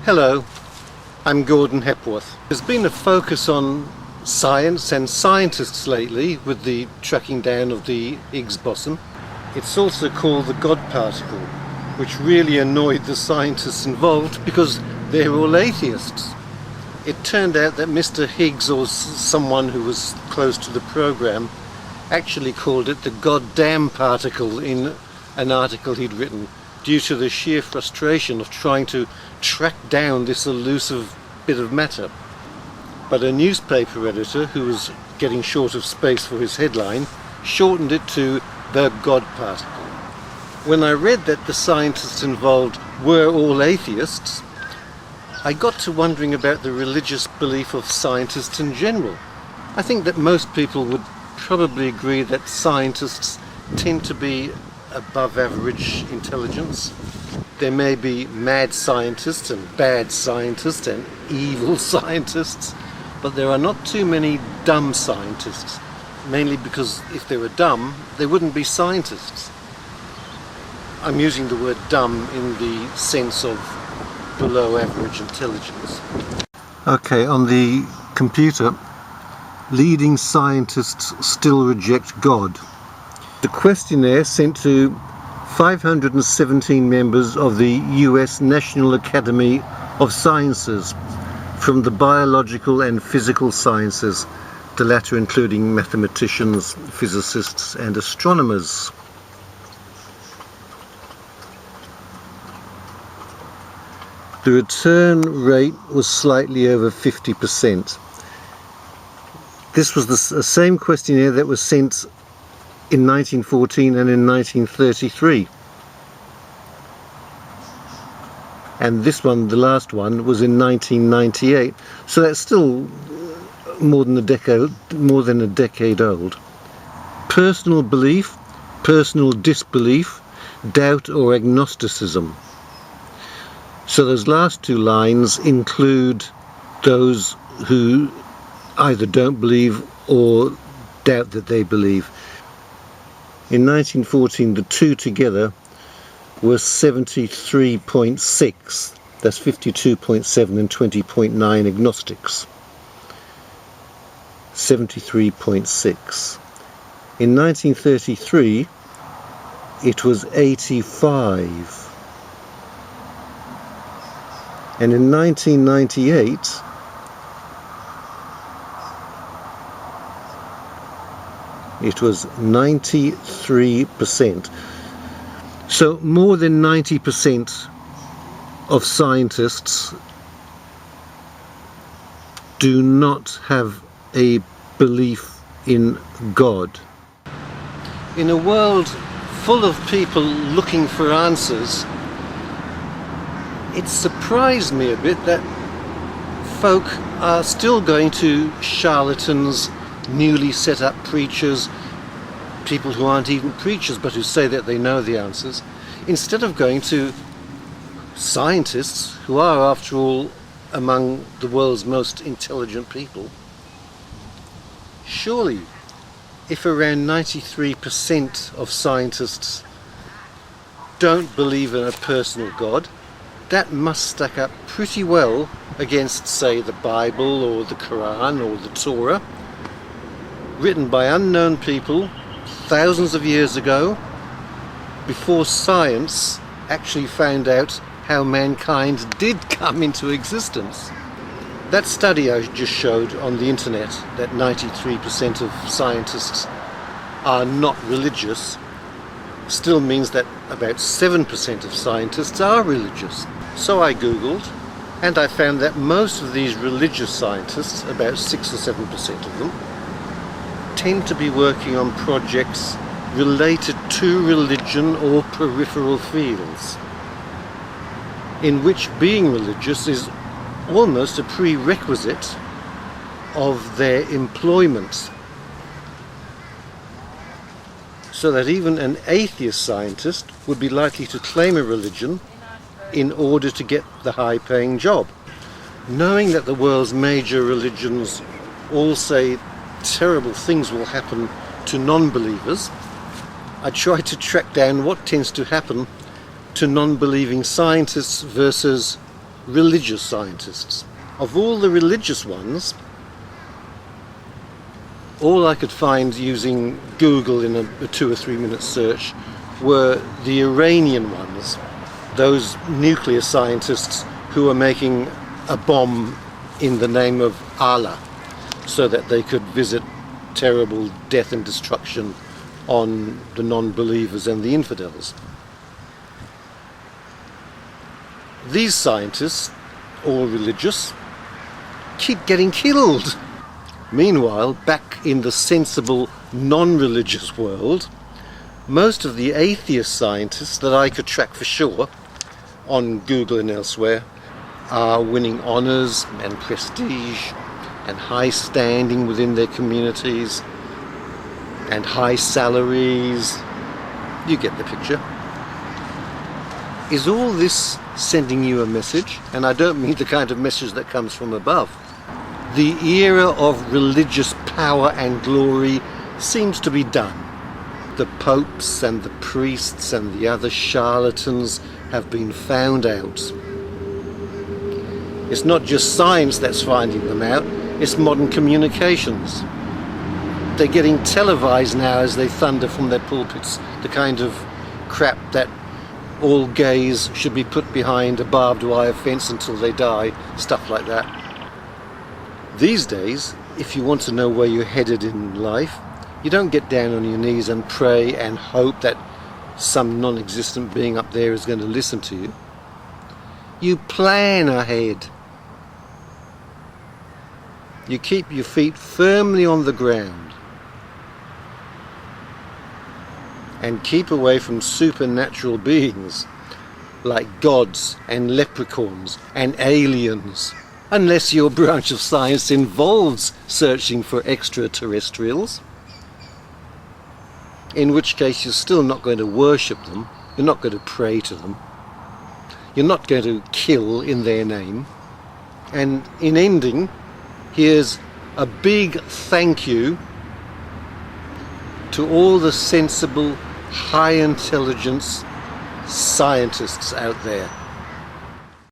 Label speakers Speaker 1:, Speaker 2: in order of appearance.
Speaker 1: Hello, I'm Gordon Hepworth. There's been a focus on science and scientists lately with the tracking down of the Higgs boson. It's also called the God particle, which really annoyed the scientists involved because they're all atheists. It turned out that Mr. Higgs, or someone who was close to the program, actually called it the goddamn particle in an article he'd written, due to the sheer frustration of trying to track down this elusive bit of matter. But a newspaper editor, who was getting short of space for his headline, shortened it to the God particle. When I read that the scientists involved were all atheists, I got to wondering about the religious belief of scientists in general. I think that most people would probably agree that scientists tend to be above average intelligence. There may be mad scientists and bad scientists and evil scientists, but there are not too many dumb scientists, mainly because if they were dumb, they wouldn't be scientists. I'm using the word dumb in the sense of below average intelligence. Okay, on the computer, leading scientists still reject God. The questionnaire sent to 517 members of the US National Academy of Sciences from the biological and physical sciences, the latter including mathematicians, physicists and astronomers. The return rate was slightly over 50%. This was the same questionnaire that was sent in 1914 and in 1933. And this one, the last one, was in 1998. So that's still more than a decade old. Personal belief, personal disbelief, doubt or agnosticism. So those last two lines include those who either don't believe or doubt that they believe. In 1914, the two together were 73.6. That's 52.7 and 20.9 agnostics. 73.6. In 1933, it was 85. And in 1998, it was 93%. So more than 90% of scientists do not have a belief in God. In a world full of people looking for answers, it surprised me a bit that folk are still going to charlatans, newly set up preachers, people who aren't even preachers but who say that they know the answers, instead of going to scientists who are, after all, among the world's most intelligent people. Surely, if around 93% of scientists don't believe in a personal God, that must stack up pretty well against, say, the Bible or the Quran or the Torah, written by unknown people thousands of years ago, before science actually found out how mankind did come into existence. That study I just showed on the internet, that 93% of scientists are not religious, still means that about 7% of scientists are religious. So I googled, and I found that most of these religious scientists, about 6 or 7% of them, tend to be working on projects related to religion or peripheral fields, in which being religious is almost a prerequisite of their employment. So that even an atheist scientist would be likely to claim a religion in order to get the high-paying job. Knowing that the world's major religions all say terrible things will happen to non-believers, I tried to track down what tends to happen to non-believing scientists versus religious scientists. Of all the religious ones, all I could find using Google in a 2 or 3 minute search were the Iranian ones, those nuclear scientists who were making a bomb in the name of Allah so that they could visit terrible death and destruction on the non-believers and the infidels. These scientists, all religious, keep getting killed. Meanwhile, back in the sensible, non-religious world, most of the atheist scientists that I could track for sure on Google and elsewhere are winning honours and prestige and high standing within their communities and high salaries. You get the picture. Is all this sending you a message? And I don't mean the kind of message that comes from above. The era of religious power and glory seems to be done. The popes and the priests and the other charlatans have been found out. It's not just science that's finding them out, it's modern communications. They're getting televised now as they thunder from their pulpits, the kind of crap that all gays should be put behind a barbed wire fence until they die, stuff like that. These days, if you want to know where you're headed in life, you don't get down on your knees and pray and hope that some non-existent being up there is going to listen to you. You plan ahead. You keep your feet firmly on the ground and keep away from supernatural beings like gods and leprechauns and aliens, unless your branch of science involves searching for extraterrestrials, in which case you're still not going to worship them, you're not going to pray to them, you're not going to kill in their name. And in ending, here's a big thank you to all the sensible, high intelligence scientists out there.